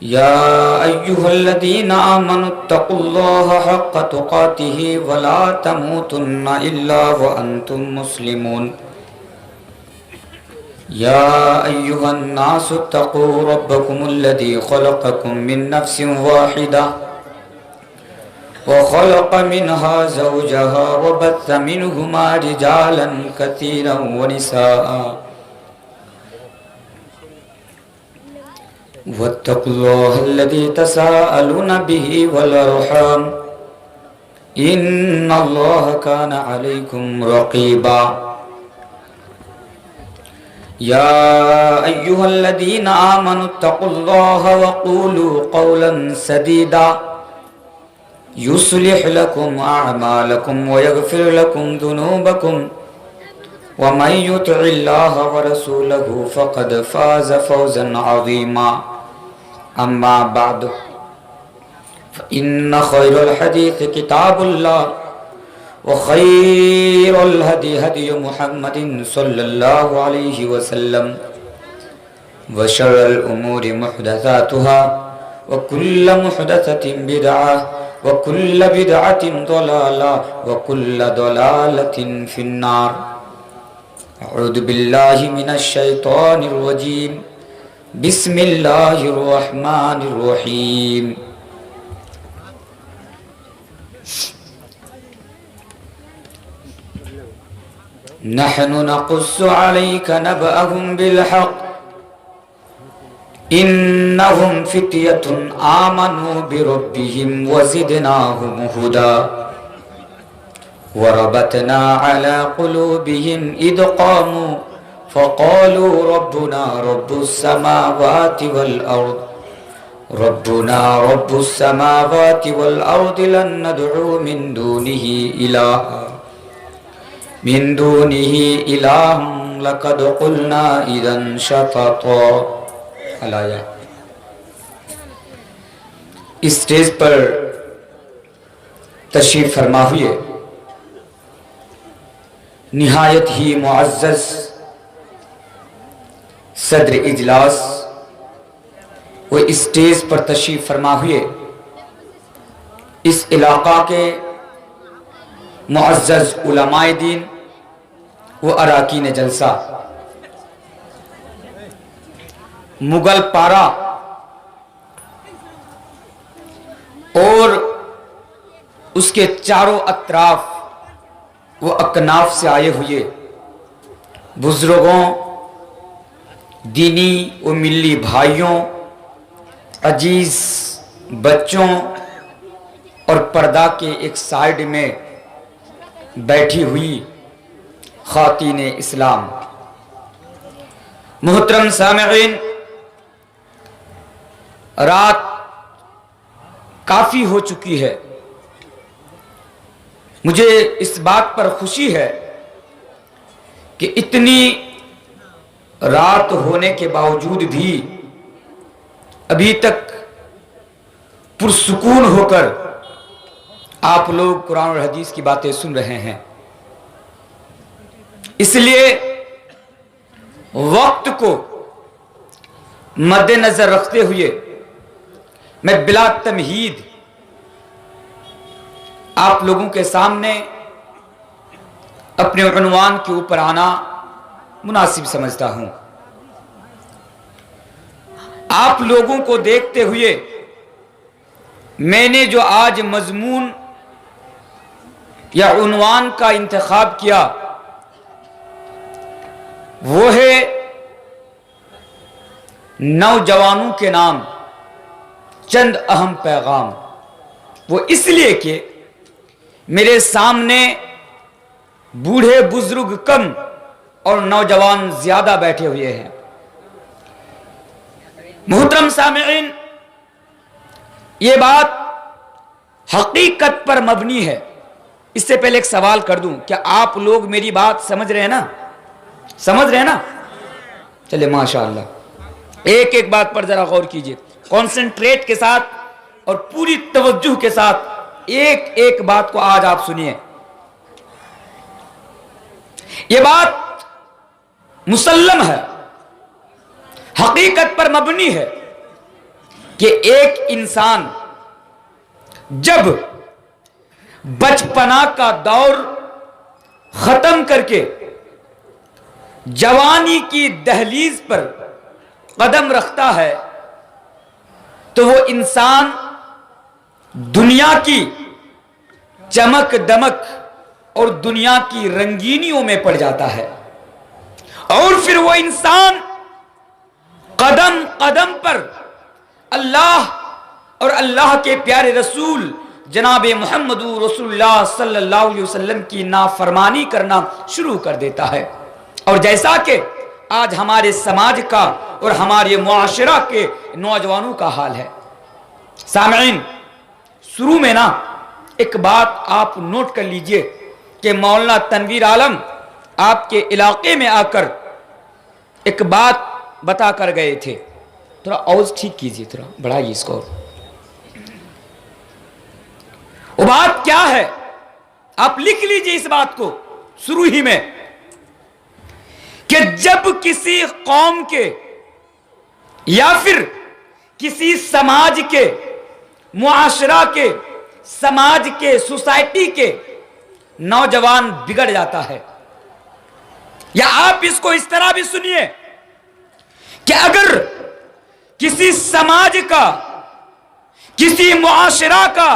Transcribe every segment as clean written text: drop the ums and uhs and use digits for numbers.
يا أيها الذين آمنوا اتقوا الله حق تقاته ولا تموتن إلا وأنتم مسلمون يا أيها الناس اتقوا ربكم الذي خلقكم من نفس واحدة وخلق منها زوجها وبث منهما رجالا كثيرا ونساء واتقوا الله الذي تساءلون به والأرحام إن الله كان عليكم رقيبا يا أيها الذين آمنوا اتقوا الله وقولوا قولا سديدا يصلح لكم أعمالكم ويغفر لكم ذنوبكم ومن يطع الله ورسوله فقد فاز فوزا عظيما أما بعد فإن خير الحديث كتاب الله وخير الهدي هدي محمد صلى الله عليه وسلم وشر الأمور محدثاتها وكل محدثة بدعة وكل بدعة ضلالة وكل ضلالة في النار أعوذ بالله من الشيطان الرجيم بسم الله الرحمن الرحيم نحن نقص عليك نبأهم بالحق إنهم فتية آمنوا بربهم وزدناهم هدى وربطنا على قلوبهم إذ قاموا فقالوا ربنا رب السماوات والأرض ربنا رب السماوات والأرض لن ندعو من دونه إلها لقد قلنا إذا شططا علیہ اسٹیج پر تشریف فرما ہوئے نہایت ہی معزز صدر اجلاس وہ اسٹیج پر تشریف فرما ہوئے اس علاقہ کے معزز علماء دین و اراکین جلسہ مغل پارا اور اس کے چاروں اطراف و اکناف سے آئے ہوئے بزرگوں دینی و ملی بھائیوں عزیز بچوں اور پردہ کے ایک سائیڈ میں بیٹھی ہوئی خواتین اسلام، محترم سامعین، رات کافی ہو چکی ہے۔ مجھے اس بات پر خوشی ہے کہ اتنی رات ہونے کے باوجود بھی ابھی تک پرسکون ہو کر آپ لوگ قرآن اور حدیث کی باتیں سن رہے ہیں۔ اس لیے وقت کو مد نظر رکھتے ہوئے میں بلا تمہید آپ لوگوں کے سامنے اپنے عنوان کے اوپر آنا مناسب سمجھتا ہوں۔ آپ لوگوں کو دیکھتے ہوئے میں نے جو آج مضمون یا عنوان کا انتخاب کیا وہ ہے نوجوانوں کے نام چند اہم پیغام۔ وہ اس لیے کہ میرے سامنے بوڑھے بزرگ کم اور نوجوان زیادہ بیٹھے ہوئے ہیں۔ محترم سامعین، یہ بات حقیقت پر مبنی ہے۔ اس سے پہلے ایک سوال کر دوں، کیا آپ لوگ میری بات سمجھ رہے ہیں نا؟ سمجھ رہے ہیں نا؟ چلے ماشاءاللہ۔ ایک ایک بات پر ذرا غور کیجئے، کانسنٹریٹ کے ساتھ اور پوری توجہ کے ساتھ ایک ایک بات کو آج آپ سنیے۔ یہ بات مسلم ہے، حقیقت پر مبنی ہے کہ ایک انسان جب بچپنا کا دور ختم کر کے جوانی کی دہلیز پر قدم رکھتا ہے تو وہ انسان دنیا کی چمک دمک اور دنیا کی رنگینیوں میں پڑ جاتا ہے، اور پھر وہ انسان قدم قدم پر اللہ اور اللہ کے پیارے رسول جناب محمد رسول اللہ صلی اللہ علیہ وسلم کی نافرمانی کرنا شروع کر دیتا ہے۔ اور جیسا کہ آج ہمارے سماج کا اور ہمارے معاشرہ کے نوجوانوں کا حال ہے۔ سامعین، شروع میں ایک بات آپ نوٹ کر لیجئے کہ مولانا تنویر عالم آپ کے علاقے میں آ کر ایک بات بتا کر گئے تھے۔ تھوڑا آواز ٹھیک کیجئے، تھوڑا بڑھائیے اس کو۔ وہ بات کیا ہے آپ لکھ لیجئے اس بات کو شروع ہی میں، کہ جب کسی قوم کے یا پھر کسی سماج کے، معاشرہ کے، سماج کے، سوسائٹی کے نوجوان بگڑ جاتا ہے، یا آپ اس کو اس طرح بھی سنیے کہ اگر کسی سماج کا، کسی معاشرہ کا،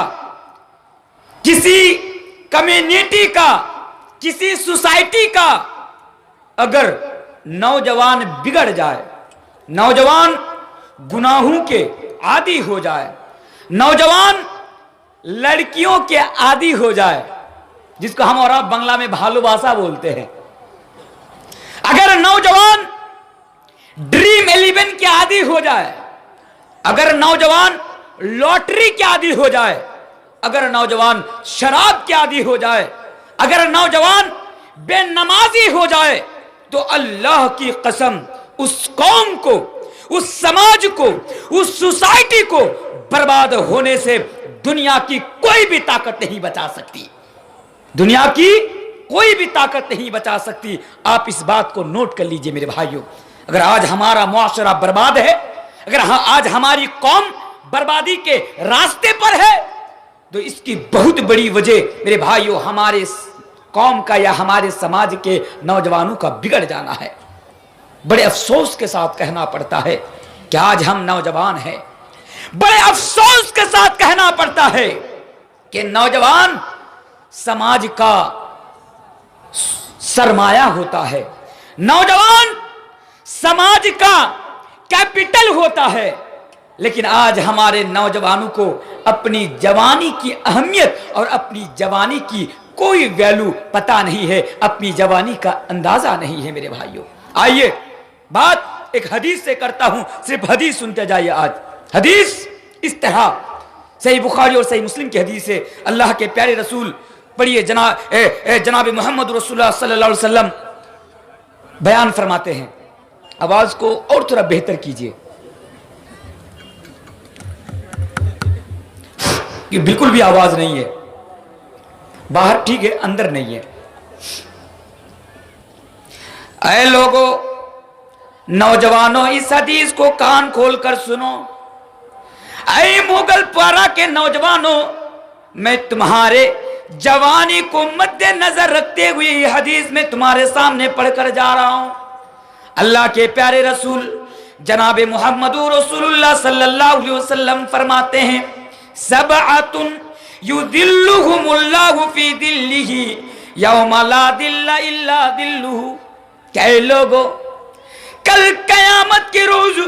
کسی کمیونٹی کا، کسی سوسائٹی کا اگر نوجوان بگڑ جائے، نوجوان گناہوں کے عادی ہو جائے، نوجوان لڑکیوں کے عادی ہو جائے، جس کو ہم اور آپ بنگلہ میں بھالو باسا بولتے ہیں، اگر نوجوان ڈریم 11 کے عادی ہو جائے، اگر نوجوان لوٹری کے عادی ہو جائے، اگر نوجوان شراب کے عادی ہو جائے، اگر نوجوان بے نمازی ہو جائے، تو اللہ کی قسم اس قوم کو، اس سماج کو، اس سوسائٹی کو برباد ہونے سے دنیا کی کوئی بھی طاقت نہیں بچا سکتی، دنیا کی کوئی بھی طاقت نہیں بچا سکتی۔ آپ اس بات کو نوٹ کر لیجئے میرے بھائیوں۔ اگر آج ہمارا معاشرہ برباد ہے، اگر آج ہماری قوم بربادی کے راستے پر ہے، تو اس کی بہت بڑی وجہ میرے بھائیوں ہمارے قوم کا یا ہمارے سماج کے نوجوانوں کا بگڑ جانا ہے۔ بڑے افسوس کے ساتھ کہنا پڑتا ہے کہ آج ہم نوجوان ہیں، بڑے افسوس کے ساتھ کہنا پڑتا ہے کہ نوجوان سماج کا سرمایہ ہوتا ہے، نوجوان سماج کا کیپٹل ہوتا ہے، لیکن آج ہمارے نوجوانوں کو اپنی جوانی کی اہمیت اور اپنی جوانی کی کوئی ویلو پتہ نہیں ہے، اپنی جوانی کا اندازہ نہیں ہے میرے بھائیوں۔ آئیے بات ایک حدیث سے کرتا ہوں، صرف حدیث سنتے جائیے۔ آج حدیث اس طرح صحیح بخاری اور صحیح مسلم کی حدیث ہے، اللہ کے پیارے رسول پڑھیے، جناب محمد رسول اللہ صلی اللہ علیہ وسلم بیان فرماتے ہیں۔ آواز کو اور تھوڑا بہتر کیجئے، یہ بالکل بھی آواز نہیں ہے، باہر ٹھیک ہے، اندر نہیں ہے۔ اے لوگو، نوجوانوں اس حدیث کو کان کھول کر سنو۔ اے مغل پارا کے نوجوانوں، میں تمہارے جوانی کو مد نظر رکھتے ہوئے یہ حدیث میں تمہارے سامنے پڑھ کر جا رہا ہوں۔ اللہ کے پیارے رسول جناب محمد رسول اللہ صلی اللہ علیہ وسلم فرماتے ہیں، سبعۃ یذلھم اللہ فی ظلہ یوم لا ظل الا ظلہ۔ کہ لوگو، کل قیامت کے روز،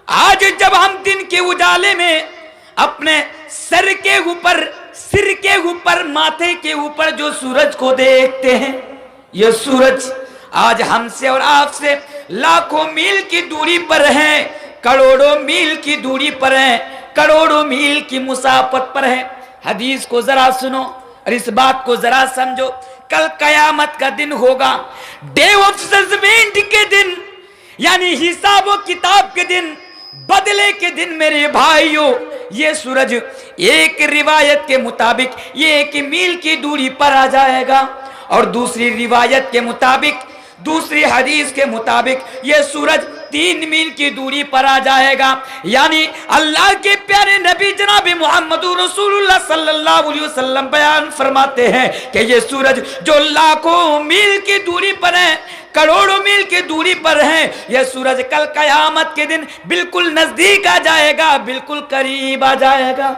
آج جب ہم دن کے اجالے میں اپنے سر کے اوپر ماتھے کے اوپر جو سورج کو دیکھتے ہیں، یہ سورج آج ہم سے اور آپ سے لاکھوں میل کی دوری پر ہیں، کروڑوں میل کی دوری پر ہیں، کروڑوں میل کی مسافت پر ہیں۔ حدیث کو ذرا سنو اور اس بات کو ذرا سمجھو، کل قیامت کا دن ہوگا، ڈے آف ججمنٹ کے دن، یعنی حساب و کتاب کے دن، بدلے کے دن میرے بھائیوں، یہ سورج ایک روایت کے مطابق یہ 1 میل کی دوری پر آ جائے گا، اور دوسری روایت کے مطابق، دوسری حدیث کے مطابق یہ سورج 3 میل کی دوری پر آ جائے گا. یعنی اللہ کے پیارے نبی جناب محمد رسول اللہ صلی اللہ علیہ وسلم بیان فرماتے ہیں کہ یہ سورج جو لاکھوں میل کی دوری پر ہے، کروڑوں میل کی دوری پر ہے، یہ سورج کل قیامت کے دن بالکل نزدیک آ جائے گا، بالکل قریب آ جائے گا.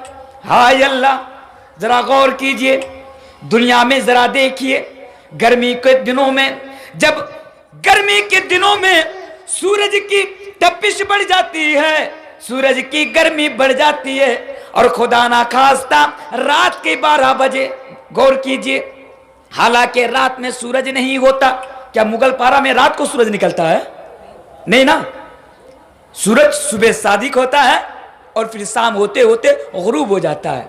ہائے اللہ، ذرا غور کیجئے، دنیا میں ذرا دیکھیے، گرمی کے دنوں میں، جب گرمی کے دنوں میں سورج کی تپش بڑھ جاتی ہے، سورج کی گرمی بڑھ جاتی ہے، اور خدا نہ خواستہ رات کے 12 بجے، غور کیجئے، حالانکہ رات میں سورج نہیں ہوتا. کیا مغل پارا میں رات کو سورج نکلتا ہے؟ نہیں نا. سورج صبح صادق ہوتا ہے اور پھر شام ہوتے ہوتے غروب ہو جاتا ہے.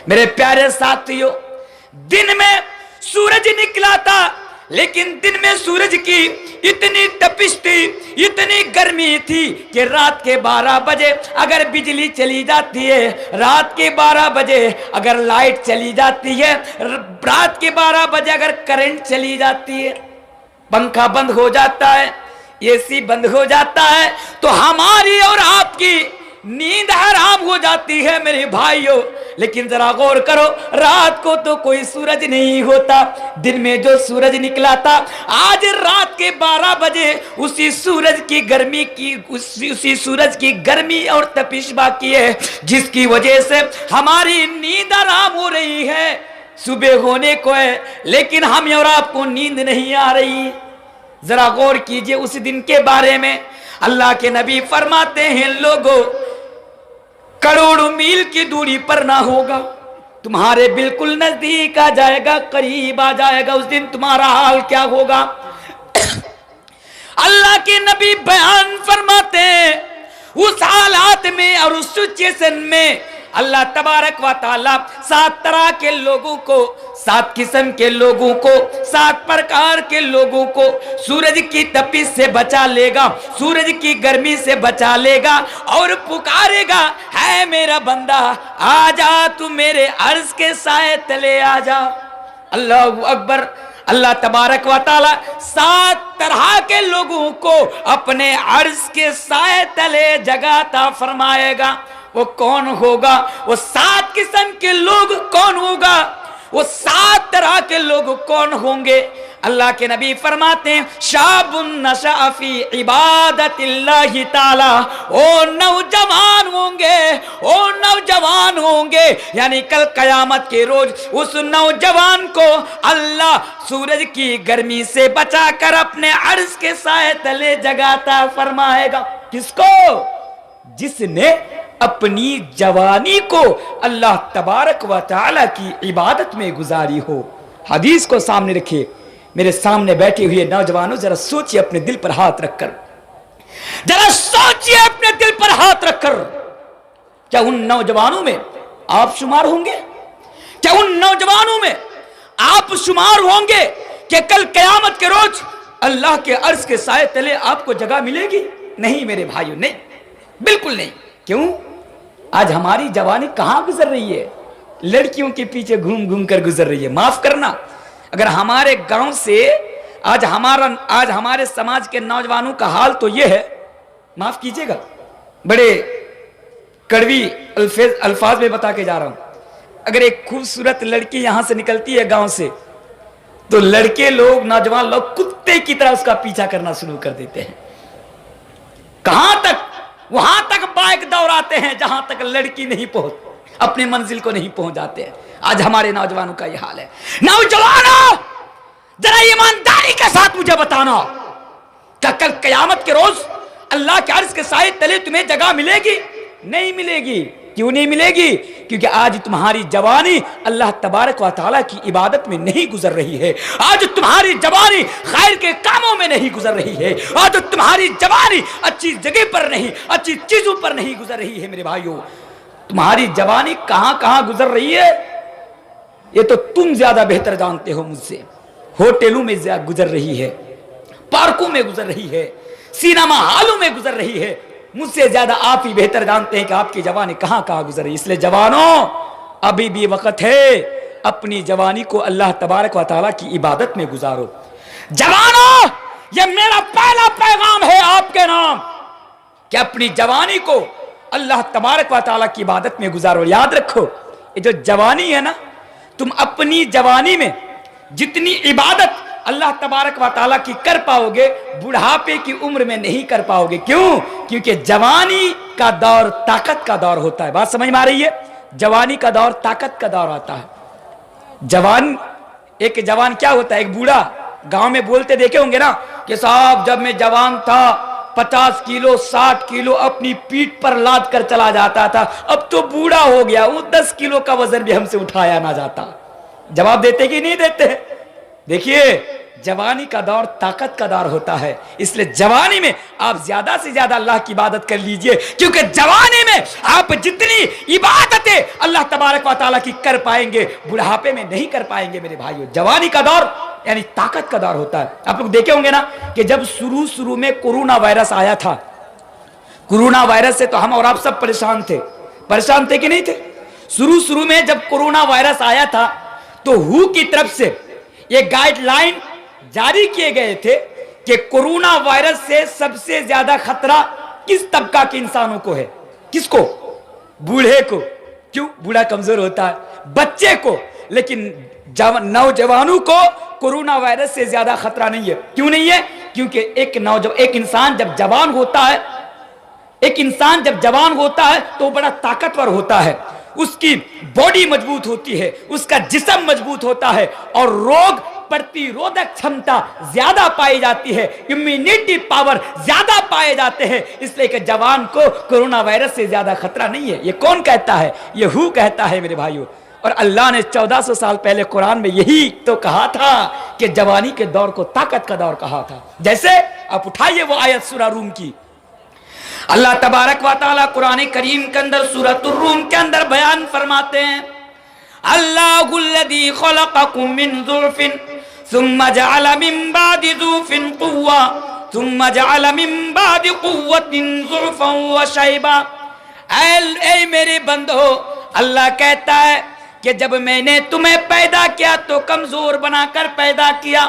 میرے پیارے ساتھیو، دن میں سورج نکلا تھا، لیکن دن میں سورج کی اتنی تپش تھی، اتنی گرمی تھی کہ رات کے 12 بجے اگر بجلی چلی جاتی ہے، رات کے 12 بجے اگر لائٹ چلی جاتی ہے، رات کے 12 بجے اگر کرنٹ چلی جاتی ہے، پنکھا بند ہو جاتا ہے، اے سی بند ہو جاتا ہے، تو ہماری اور آپ کی نیند حرام ہو جاتی ہے میرے بھائیوں. لیکن ذرا غور کرو، رات کو تو کوئی سورج نہیں ہوتا، دن میں جو سورج نکلا تھا، آج رات کے 12 بجے اسی سورج کی گرمی کی اسی سورج کی گرمی اور تپش باقی ہے، جس کی وجہ سے ہماری نیند حرام ہو رہی ہے. صبح ہونے کو ہے لیکن ہمیں اور آپ کو نیند نہیں آ رہی. ذرا غور کیجئے اس دن کے بارے میں. اللہ کے نبی فرماتے ہیں، لوگوں، کروڑوں میل کی دوری پر نہ ہوگا، تمہارے بالکل نزدیک آ جائے گا، قریب آ جائے گا. اس دن تمہارا حال کیا ہوگا؟ اللہ کے نبی بیان فرماتے ہیں، اس حالات میں اور اس سچویشن میں اللہ تبارک و تعالی 7 طرح کے لوگوں کو، 7 قسم کے لوگوں کو، 7 پرکار کے لوگوں کو سورج کی تپش سے بچا لے گا، سورج کی گرمی سے بچا لے گا، اور پکارے گا، ہے میرا بندہ آ جا، تو میرے عرش کے سائے تلے آ جا. اللہ اکبر. اللہ تبارک و تعالی 7 طرح کے لوگوں کو اپنے عرش کے سائے تلے جگہ عطا فرمائے گا. وہ کون ہوگا؟ وہ 7 قسم کے لوگ کون ہوگا؟ وہ 7 طرح کے لوگ کون ہوں گے؟ اللہ کے نبی فرماتے ہیں، شاب نشأ فی عبادت اللہ تعالی. او نوجوان ہوں گے، او نوجوان ہوں گے، یعنی کل قیامت کے روز اس نوجوان کو اللہ سورج کی گرمی سے بچا کر اپنے عرش کے سائے تلے جگہ عطا فرمائے گا. کس کو؟ جس نے اپنی جوانی کو اللہ تبارک و تعالی کی عبادت میں گزاری ہو. حدیث کو سامنے رکھیے، میرے سامنے بیٹھے ہوئے نوجوانوں، ذرا سوچئے اپنے دل پر ہاتھ رکھ کر، ذرا سوچئے اپنے دل پر ہاتھ رکھ کر، کیا ان نوجوانوں میں آپ شمار ہوں گے؟ کیا ان نوجوانوں میں آپ شمار ہوں گے کہ کل قیامت کے روز اللہ کے عرش کے سائے تلے آپ کو جگہ ملے گی؟ نہیں میرے بھائیوں، نہیں، بالکل نہیں. کیوں؟ آج ہماری جوانی کہاں گزر رہی ہے؟ لڑکیوں کے پیچھے گھوم گھوم کر گزر رہی ہے. معاف کرنا، اگر ہمارے گاؤں سے آج ہمارے سماج کے نوجوانوں کا حال تو یہ ہے، معاف کیجئے گا، بڑے کڑوی الفاظ میں بتا کے جا رہا ہوں. اگر ایک خوبصورت لڑکی یہاں سے نکلتی ہے گاؤں سے، تو لڑکے لوگ، نوجوان لوگ کتے کی طرح اس کا پیچھا کرنا شروع کر دیتے ہیں. کہاں تک؟ وہاں تک بائک دوڑاتے ہیں جہاں تک لڑکی نہیں پہنچ، اپنی منزل کو نہیں پہنچ جاتے ہیں. آج ہمارے نوجوانوں کا یہ حال ہے. نوجوانوں، ذرا ایمانداری کے ساتھ مجھے بتانا، کیا کل قیامت کے روز اللہ کے عرش کے سائے تلے تمہیں جگہ ملے گی؟ نہیں ملے گی. کیوں نہیں ملے گی؟ کیونکہ آج تمہاری جوانی اللہ تبارک و تعالیٰ کی عبادت میں نہیں گزر رہی ہے. آج تمہاری جوانی خیر کے کاموں میں نہیں گزر رہی ہے. آج تمہاری جوانی اچھی جگہ پر نہیں، اچھی چیزوں پر نہیں گزر رہی ہے. میرے بھائیوں، تمہاری جوانی کہاں کہاں گزر رہی ہے یہ تو تم زیادہ بہتر جانتے ہو مجھ سے. ہوٹلوں میں گزر رہی ہے، پارکوں میں گزر رہی ہے، سینما ہالوں میں گزر رہی ہے. مجھ سے زیادہ آپ ہی بہتر جانتے ہیں کہ آپ کی جوانی کہاں کہاں گزر رہی ہے. اس لیے جوانوں، ابھی بھی وقت ہے، اپنی جوانی کو اللہ تبارک و تعالیٰ کی عبادت میں گزارو. جوانوں، یہ میرا پہلا پیغام ہے آپ کے نام. کہ اپنی جوانی کو اللہ تبارک و تعالیٰ کی عبادت میں گزارو. یاد رکھو یہ جو جوانی ہے نا, تم اپنی جوانی میں جتنی عبادت اللہ تبارک و تعالیٰ کی کر پاؤ گے بڑھاپے کی عمر میں نہیں کر پاؤ گے. کیوں؟ کیونکہ جوانی کا دور طاقت کا دور ہوتا ہے. بات سمجھ میں آ رہی ہے؟ جوانی کا دور طاقت کا دور آتا ہے. ایک جوان کیا ہوتا ہے, ایک بوڑھا گاؤں میں بولتے دیکھے ہوں گے نا کہ صاحب جب میں جوان تھا 50 کلو 60 کلو اپنی پیٹھ پر لاد کر چلا جاتا تھا, اب تو بوڑھا ہو گیا, وہ 10 کلو کا وزن بھی ہم سے اٹھایا نہ جاتا. جواب دیتے کہ نہیں دیتے؟ دیکھیے جوانی کا دور طاقت کا دور ہوتا ہے, اس لیے جوانی میں آپ زیادہ سے زیادہ اللہ کی عبادت کر لیجئے, کیونکہ جوانی میں آپ جتنی عبادتیں اللہ تبارک و تعالیٰ کی کر پائیں گے بڑھاپے میں نہیں کر پائیں گے میرے بھائیو. جوانی کا دور یعنی طاقت کا دور ہوتا ہے. آپ لوگ دیکھے ہوں گے نا کہ جب شروع میں کورونا وائرس آیا تھا, کورونا وائرس سے تو ہم اور آپ سب پریشان تھے کہ نہیں تھے؟ شروع میں جب کورونا وائرس آیا تھا تو WHO کی طرف سے یہ گائیڈ لائن جاری کیے گئے تھے کہ کورونا وائرس سے سب سے زیادہ خطرہ کس طبقہ کے انسانوں کو ہے؟ کس کو؟ بوڑھے کو. کیوں؟ بوڑھا کمزور ہوتا ہے. بچے کو. لیکن نوجوانوں کو کورونا وائرس سے زیادہ خطرہ نہیں ہے. کیوں نہیں ہے؟ کیونکہ ایک انسان جب جوان ہوتا ہے تو بڑا طاقتور ہوتا ہے, اس کی باڈی مضبوط ہوتی ہے, اس کا جسم مضبوط ہوتا ہے, اور روگ پرتیرودھک چھمتا زیادہ پائی جاتی ہے, امیونٹی پاور زیادہ پائے جاتے ہیں. اس لیے کہ جوان کو کورونا وائرس سے زیادہ خطرہ نہیں ہے. یہ کون کہتا ہے؟ یہ WHO کہتا ہے میرے بھائیوں. اور اللہ نے 1400 سال پہلے قرآن میں یہی تو کہا تھا کہ جوانی کے دور کو طاقت کا دور کہا تھا. جیسے آپ اٹھائیے وہ آیت سورہ روم کی, اللہ تبارک و تعالیٰ قرآن کریم کے اندر سورۃ الروم کے اندر بیان فرماتے ہیں, اللہ الذی خلقکم من ضعف ثم جعل من بعد ضعف قوة ثم جعل من بعد قوة ضعفا وشیبا. اے میرے بندو, اللہ کہتا ہے کہ جب میں نے تمہیں پیدا کیا تو کمزور بنا کر پیدا کیا,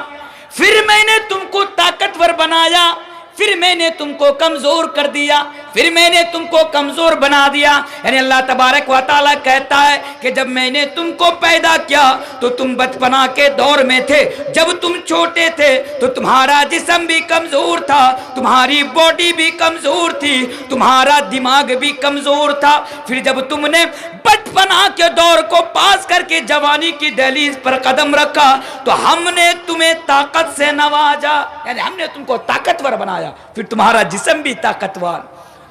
پھر میں نے تم کو طاقتور بنایا, پھر میں نے تم کو کمزور کر دیا, پھر میں نے تم کو کمزور بنا دیا. یعنی اللہ تبارک و تعالیٰ کہتا ہے کہ جب میں نے تم کو پیدا کیا تو تم بچپنا کے دور میں تھے, جب تم چھوٹے تھے تو تمہارا جسم بھی کمزور تھا, تمہاری باڈی بھی کمزور تھی, تمہارا دماغ بھی کمزور تھا. پھر جب تم نے بچپنا کے دور کو پاس کر کے جوانی کی دہلیز پر قدم رکھا تو ہم نے تمہیں طاقت سے نوازا, یعنی ہم نے تم کو طاقتور بنایا. پھر تمہارا جسم بھی طاقتور,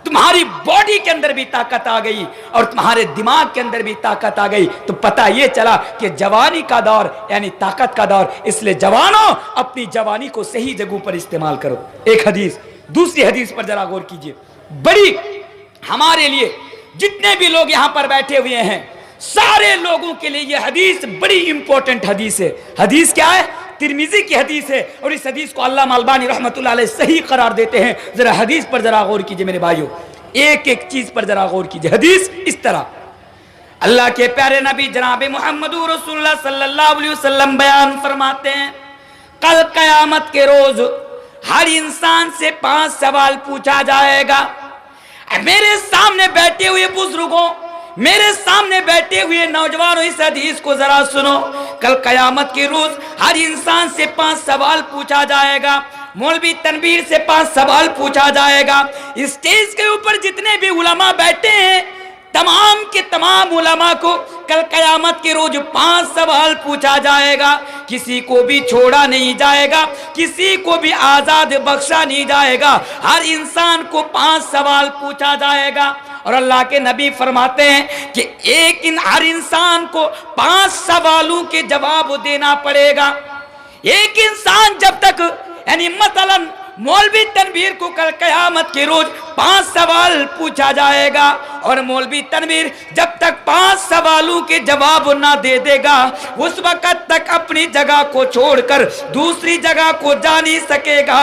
تمہاری باڈی کے اندر بھی طاقت آ گئی, اور تمہارے دماغ کے اندر بھی طاقت آ گئی. تو پتہ یہ چلا کہ جوانی کا دور یعنی طاقت کا دور. اس لیے جوانوں اپنی جوانی کو صحیح جگہوں پر استعمال کرو. ایک حدیث, دوسری حدیث پر ذرا غور کیجئے. بڑی ہمارے لیے جتنے بھی لوگ یہاں پر بیٹھے ہوئے ہیں سارے لوگوں کے لیے یہ حدیث بڑی امپورٹنٹ حدیث ہے. حدیث کیا ہے؟ ترمذی کی حدیث ہے, اور اس حدیث کو علامہ البانی رحمۃ اللہ علیہ صحیح قرار دیتے ہیں. ذرا حدیث پر ذرا غور کیجئے میرے بھائیو, ایک ایک چیز پر ذرا غور کیجئے. حدیث اس طرح, اللہ کے پیارے نبی جناب محمد رسول اللہ صلی اللہ علیہ وسلم بیان فرماتے ہیں, کل قیامت کے روز ہر انسان سے 5 سوال پوچھا جائے گا. میرے سامنے بیٹھے ہوئے بزرگوں, میرے سامنے بیٹھے ہوئے نوجوانوں, اس حدیث کو ذرا سنو. کل قیامت کے روز ہر انسان سے 5 سوال پوچھا جائے گا. مولوی تنویر سے 5 سوال پوچھا جائے گا. اسٹیج کے اوپر جتنے بھی علماء بیٹھے ہیں تمام کے تمام علماء کو کل قیامت کے روز 5 سوال پوچھا جائے گا. کسی کو بھی چھوڑا نہیں جائے گا, کسی کو بھی آزاد بخشا نہیں جائے گا. ہر انسان کو 5 سوال پوچھا جائے گا. اور اللہ کے نبی فرماتے ہیں کہ ہر انسان کو 5 سوالوں کے جواب دینا پڑے گا. ایک انسان جب تک, یعنی مثلا مولوی تنویر کو کل قیامت کے روز 5 سوال پوچھا جائے گا, اور مولوی تنویر جب تک 5 سوالوں کے جواب نہ دے دے گا اس وقت تک اپنی جگہ کو چھوڑ کر دوسری جگہ کو جا نہیں سکے گا,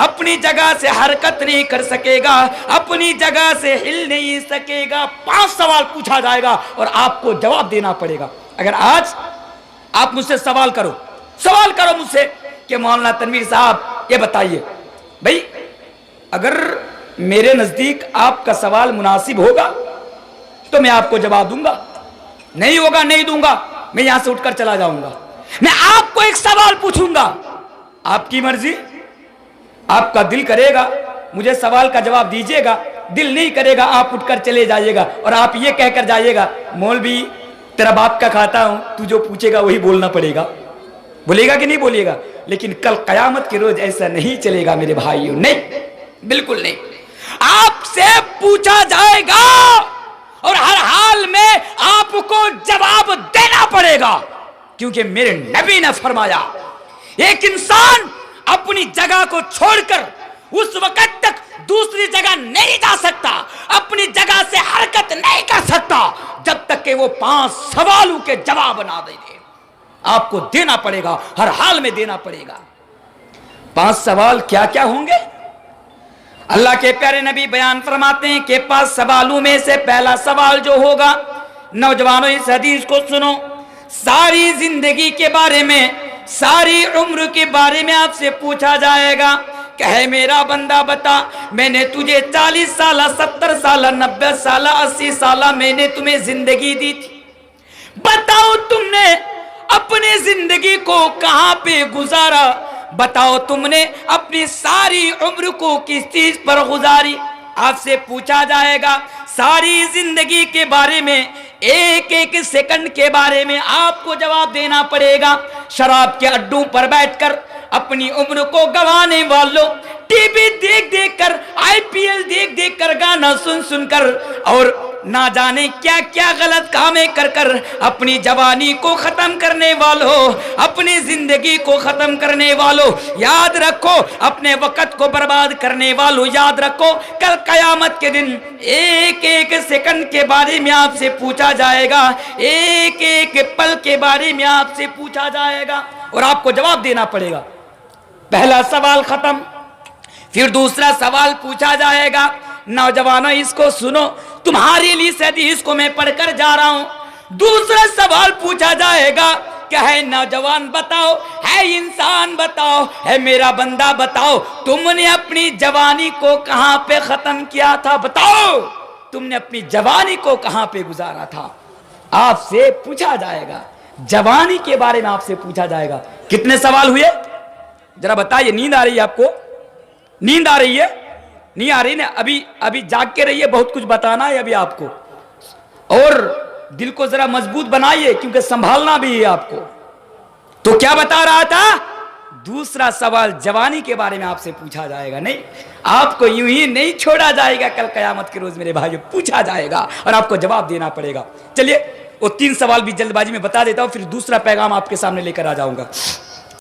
اپنی جگہ سے حرکت نہیں کر سکے گا, اپنی جگہ سے ہل نہیں سکے گا. 5 سوال پوچھا جائے گا اور آپ کو جواب دینا پڑے گا. اگر آج آپ مجھ سے سوال کرو مجھ سے کہ مولانا تنویر صاحب یہ بتائیے بھئی, اگر میرے نزدیک آپ کا سوال مناسب ہوگا تو میں آپ کو جواب دوں گا، نہیں ہوگا نہیں دوں گا، میں یہاں سے اٹھ کر چلا جاؤں گا۔ میں آپ کو ایک سوال پوچھوں گا، آپ کی مرضی، آپ کا دل کرے گا مجھے سوال کا جواب دیجیے گا، دل نہیں کرے گا آپ اٹھ کر چلے جائیے گا اور آپ یہ کہہ کر جائیے گا مولوی تیرا باپ کا کھاتا ہوں، تو جو پوچھے گا وہی بولنا پڑے گا۔ بولے گا کہ نہیں بولے گا؟ لیکن کل قیامت کے روز ایسا نہیں چلے گا میرے بھائیوں، نہیں، بالکل نہیں۔ آپ سے پوچھا جائے گا اور ہر حال میں آپ کو جواب دینا پڑے گا، کیونکہ میرے نبی نے فرمایا ایک انسان اپنی جگہ کو چھوڑ کر اس وقت تک دوسری جگہ نہیں جا سکتا، اپنی جگہ سے حرکت نہیں کر سکتا جب تک کہ وہ 5 سوالوں کے جواب نہ دے دے۔ آپ کو دینا پڑے گا، ہر حال میں دینا پڑے گا۔ 5 سوال کیا کیا ہوں گے؟ اللہ کے پیارے نبی بیان فرماتے ہیں کہ 5 سوالوں میں سے پہلا سوال جو ہوگا، نوجوانوں اس حدیث کو سنو، ساری زندگی کے بارے میں، ساری عمر کے بارے میں آپ سے پوچھا جائے گا کہ ہے میرا بندہ بتا، میں نے تجھے 40 سالہ 70 سالہ 90 سالہ 80 سالہ میں نے تمہیں زندگی دی تھی، بتاؤ تم نے اپنی زندگی کو کہاں پہ گزارا، بتاؤ تم نے اپنی ساری عمر کو کس چیز پر گزاری۔ آپ سے پوچھا جائے گا ساری زندگی کے بارے میں، ایک ایک سیکنڈ کے بارے میں آپ کو جواب دینا پڑے گا۔ شراب کے اڈوں پر بیٹھ کر اپنی عمر کو گوانے والوں، ٹی وی دیکھ دیکھ کر، آئی پی ایل دیکھ دیکھ کر، گانا سن سن کر اور نہ جانے کیا کیا غلط کامیں کر کر اپنی جوانی کو ختم کرنے والوں، اپنی زندگی کو ختم کرنے والوں، یاد رکھو اپنے وقت کو برباد کرنے والوں، یاد رکھو کل قیامت کے دن ایک ایک سیکنڈ کے بارے میں آپ سے پوچھا جائے گا، ایک ایک پل کے بارے میں آپ سے پوچھا جائے گا اور آپ کو جواب دینا پڑے گا۔ پہلا سوال ختم، پھر دوسرا سوال پوچھا جائے گا۔ نوجوانوں اس کو سنو، تمہارے لیے اس حدیث کو میں پڑھ کر جا رہا ہوں۔ دوسرا سوال پوچھا جائے گا کہ ہے نوجوان بتاؤ، ہے انسان بتاؤ، ہے میرا بندہ بتاؤ، تم نے اپنی جوانی کو کہاں پہ ختم کیا تھا، بتاؤ تم نے اپنی جوانی کو کہاں پہ گزارا تھا۔ آپ سے پوچھا جائے گا، جوانی کے بارے میں آپ سے پوچھا جائے گا۔ کتنے سوال ہوئے ذرا بتائیے؟ نیند آ رہی ہے آپ کو؟ نیند آ رہی ہے؟ نہیں آ رہی نا؟ ابھی جاگ کے رہیے، بہت کچھ بتانا ہے ابھی آپ کو، اور دل کو ذرا مضبوط بنائیے کیونکہ سنبھالنا بھی ہے آپ کو۔ تو کیا بتا رہا تھا؟ دوسرا سوال جوانی کے بارے میں آپ سے پوچھا جائے گا، نہیں آپ کو یوں ہی نہیں چھوڑا جائے گا، کل قیامت کے روز میرے بھائیو پوچھا جائے گا اور آپ کو جواب دینا پڑے گا۔ چلیے وہ 3 سوال بھی جلد بازی میں بتا دیتا ہوں، پھر دوسرا پیغام آپ کے سامنے لے کر آ جاؤں گا۔